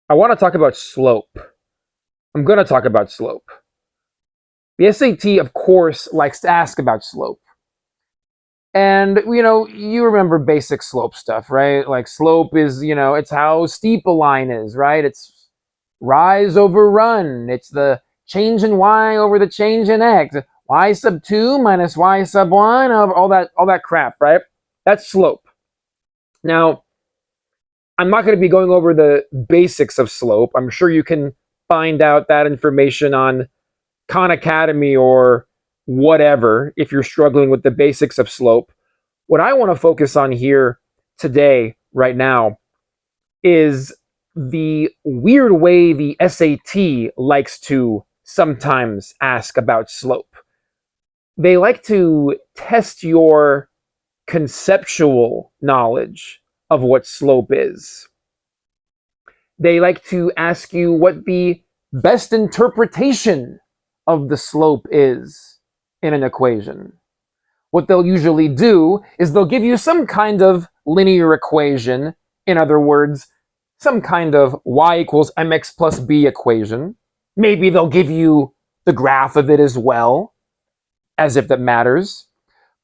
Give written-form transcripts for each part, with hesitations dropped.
I want to talk about slope. I'm going to talk about slope. The SAT, of course, likes to ask about slope. And, you remember basic slope stuff, right? Like slope is, it's how steep a line is, right? It's rise over run. It's the change in y over the change in x. Y sub 2 minus y sub 1, all that crap, right? That's slope. Now, I'm not going to be going over the basics of slope. I'm sure you can find out that information on Khan Academy or whatever if you're struggling with the basics of slope. What I want to focus on here today, right now, is the weird way the SAT likes to sometimes ask about slope. They like to test your conceptual knowledge of what slope is. They like to ask you what the best interpretation of the slope is in an equation. What they'll usually do is they'll give you some kind of linear equation, in other words, some kind of y equals mx plus b equation. Maybe they'll give you the graph of it as well, as if that matters.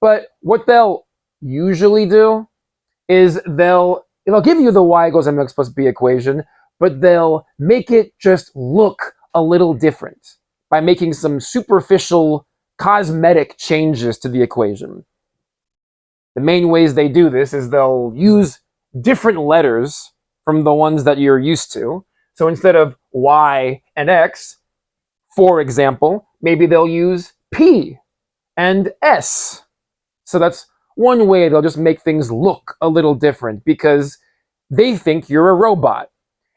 But what they'll usually do is they'll give you the y equals mx plus b equation, but they'll make it just look a little different by making some superficial cosmetic changes to the equation. The main ways they do this is they'll use different letters from the ones that you're used to. So instead of y and x, for example, maybe they'll use p and s. So that's one way they'll just make things look a little different because they think you're a robot.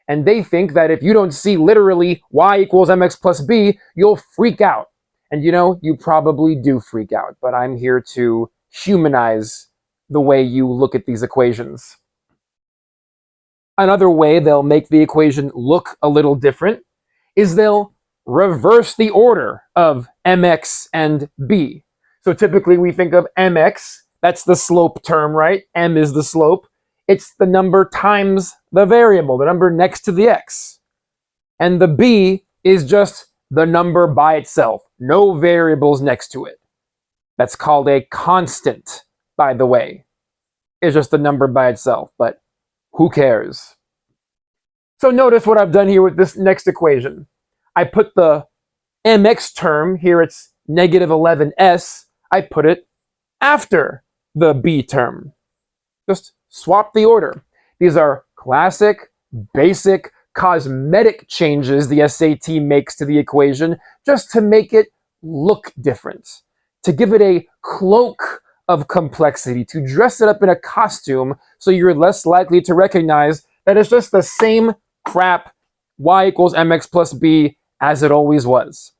And they think that if you don't see literally y equals mx plus b, you'll freak out. And you probably do freak out, but I'm here to humanize the way you look at these equations. Another way they'll make the equation look a little different is they'll reverse the order of mx and b. So typically we think of mx, that's the slope term, right? M is the slope. It's the number times the variable, the number next to the x. And the b is just the number by itself, no variables next to it. That's called a constant, by the way. It's just the number by itself, but who cares? So notice what I've done here with this next equation. I put the mx term, here it's negative 11s, I put it after the b term. Just swap the order. These are classic, basic, cosmetic changes the SAT makes to the equation just to make it look different, to give it a cloak of complexity, to dress it up in a costume so you're less likely to recognize that it's just the same crap y equals mx plus b as it always was.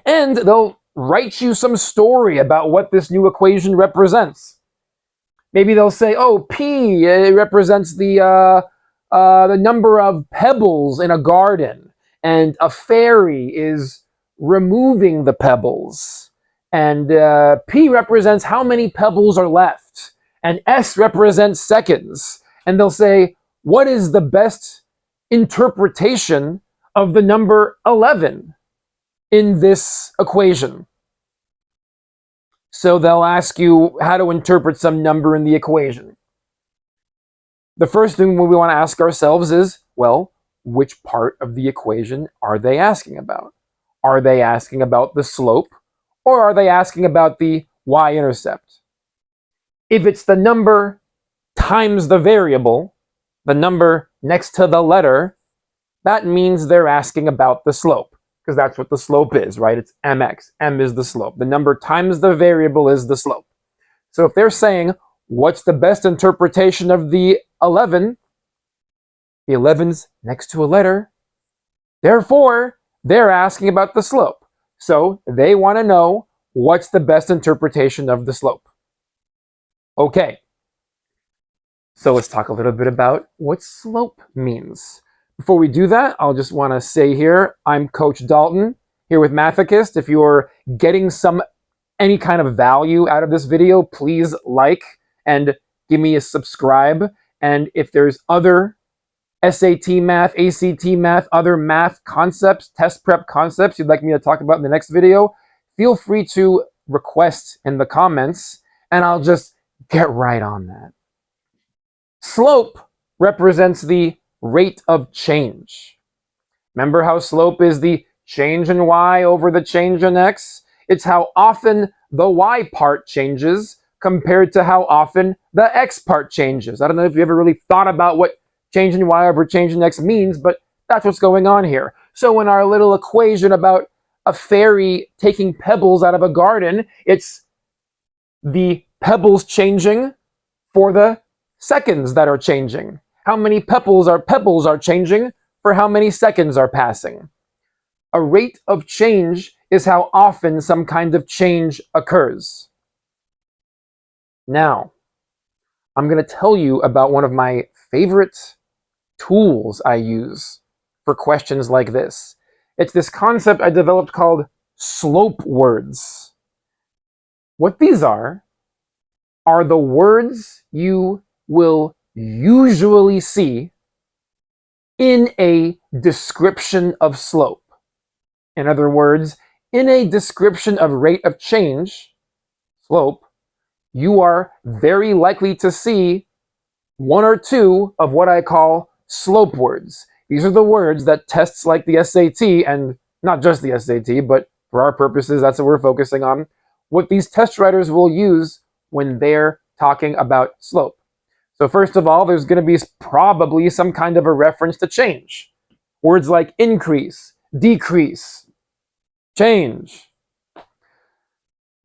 And they'll write you some story about what this new equation represents. Maybe they'll say, oh, p represents the number of pebbles in a garden, and a fairy is removing the pebbles, and p represents how many pebbles are left, and s represents seconds. And they'll say, what is the best interpretation of the number 11 in this equation? So they'll ask you how to interpret some number in the equation. The first thing we want to ask ourselves is, well, which part of the equation are they asking about? Are they asking about the slope, or are they asking about the y-intercept? If it's the number times the variable, the number next to the letter, that means they're asking about the slope, because that's what the slope is, right? It's mx. M is the slope. The number times the variable is the slope. So if they're saying, what's the best interpretation of the 11? The 11's next to a letter. Therefore, they're asking about the slope. So they want to know what's the best interpretation of the slope. Okay. So let's talk a little bit about what slope means. Before we do that, I'll just want to say here, I'm Coach Dalton, here with Mathochist. If you're getting any kind of value out of this video, please like and give me a subscribe. And if there's other SAT math, ACT math, other math concepts, test prep concepts you'd like me to talk about in the next video, feel free to request in the comments, and I'll just get right on that. Slope represents the rate of change. Remember how slope is the change in y over the change in x? It's how often the y part changes compared to how often the x part changes. I don't know if you ever really thought about what change in y over change in x means, but that's what's going on here. So in our little equation about a fairy taking pebbles out of a garden, it's the pebbles changing for the seconds that are changing. How many pebbles are changing for how many seconds are passing. A rate of change is how often some kind of change occurs. Now, I'm going to tell you about one of my favorite tools I use for questions like this. It's this concept I developed called slope words. What these are the words you will usually see in a description of slope. In other words, in a description of rate of change, slope, you are very likely to see one or two of what I call slope words. These are the words that tests like the SAT, and not just the SAT, but for our purposes, that's what we're focusing on, what these test writers will use when they're talking about slope. So first of all, there's going to be probably some kind of a reference to change. Words like increase, decrease, change.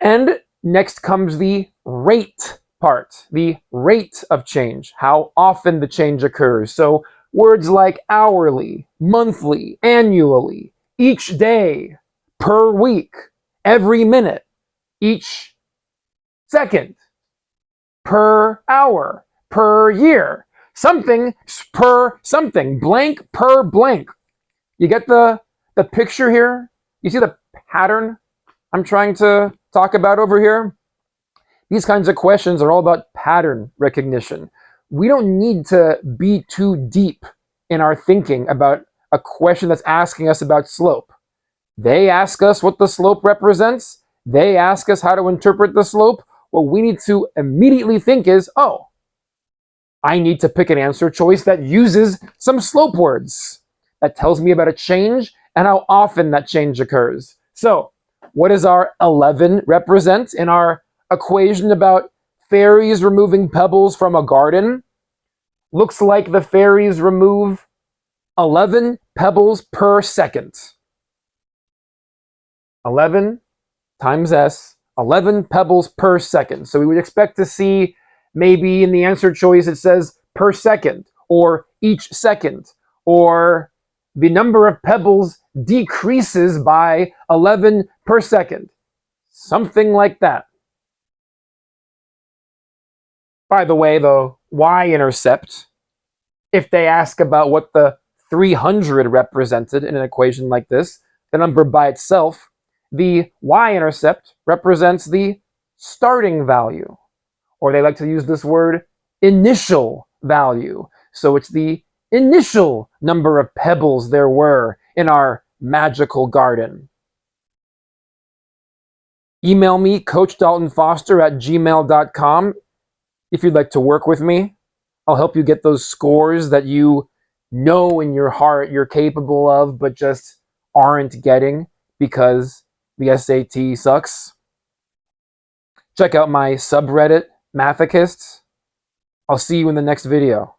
And next comes the rate part, the rate of change, how often the change occurs. So words like hourly, monthly, annually, each day, per week, every minute, each second, per hour, per year, something per something, blank per blank. You get the picture here? You see the pattern I'm trying to talk about over here? These kinds of questions are all about pattern recognition. We don't need to be too deep in our thinking about a question that's asking us about slope. They ask us what the slope represents. They ask us how to interpret the slope. What we need to immediately think is, oh, I need to pick an answer choice that uses some slope words. That tells me about a change and how often that change occurs. So, what does our 11 represent in our equation about fairies removing pebbles from a garden? Looks like the fairies remove 11 pebbles per second. 11 times S, 11 pebbles per second. So we would expect to see maybe in the answer choice it says per second, or each second, or the number of pebbles decreases by 11 per second. Something like that. By the way, the y-intercept, if they ask about what the 300 represented in an equation like this, the number by itself, the y-intercept represents the starting value. Or they like to use this word, initial value. So it's the initial number of pebbles there were in our magical garden. Email me, CoachDaltonFoster@gmail.com, if you'd like to work with me. I'll help you get those scores that you know in your heart you're capable of, but just aren't getting because the SAT sucks. Check out my subreddit, Mathochist. I'll see you in the next video.